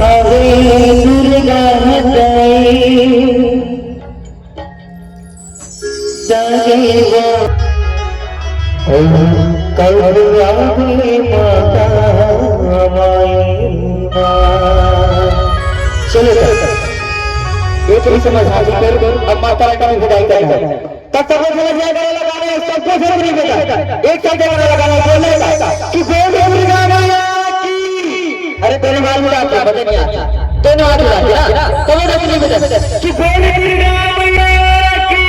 अरे दुर्गा हटाई जागे वो करुणा माता चलो एक ही समझ हासिल कर अब माता रानी की विदाई करना है। तब सब समझ में लगाना है, सबको समझ नहीं बेटा एक साथ लगाना बोलने का कि दुर्गा मैया की। अरे दोनों हाथ उठाते हैं, बता नहीं आता दोनों हाथ उठाते हैं ना तो वो नहीं बता कि दुर्गा मैया की।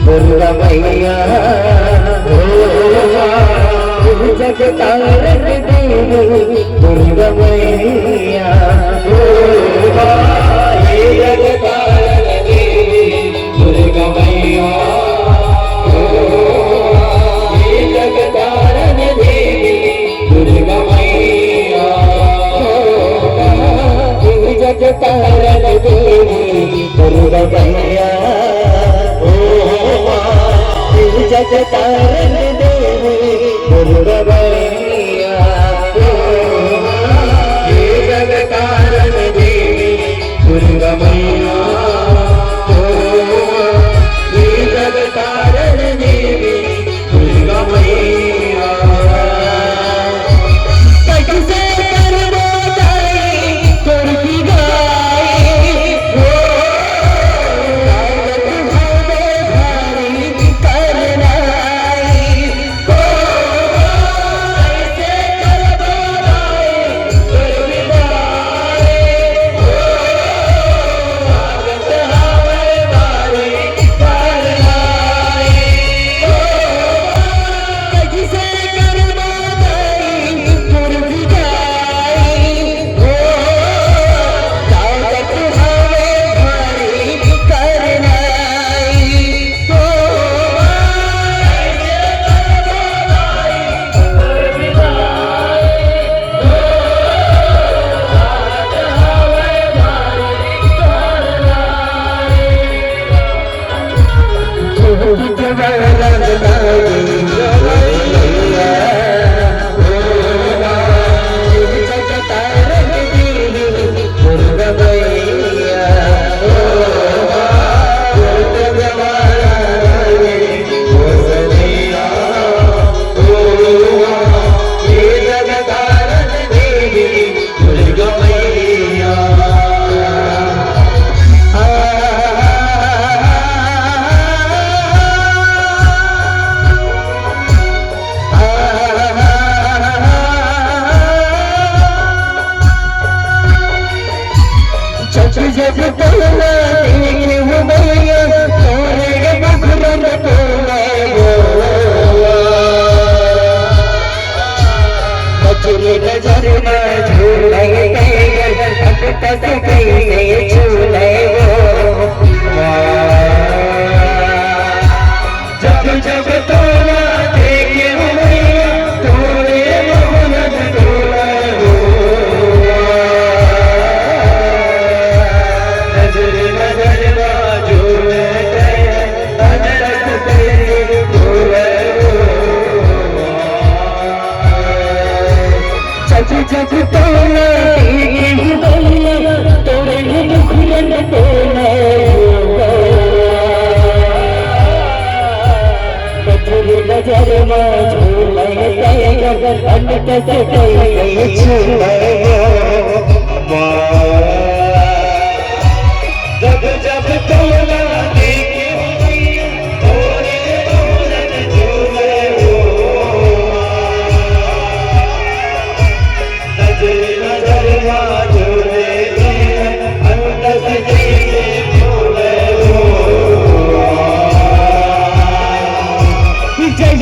दुर्गा मैया जगतारण देवी दुर्गा मैया जगतारण देवी दुर्गा मैया जगतारण देवी दुर्गा मैया जगतारण देवी दुर्गा मैया जगतारण देवी दुर्गा मैया जगतारण देवी दुर्गा मैया जगतारण देवी दुर्गा मैया कैसे करबो ताई तुरकी जब तोला देखे मैया तोरे मोहन तोला हो नजर नजर बाजू में गया अनरस तेरे तोला हो जब तोला देखे मैया तोरे मोहन तोला नजर में झूले अनट से गई झूले जब जब तोला देखे तोरे मोहन झूले हो नजर नजर में झूले अनट से गई झूले हो जय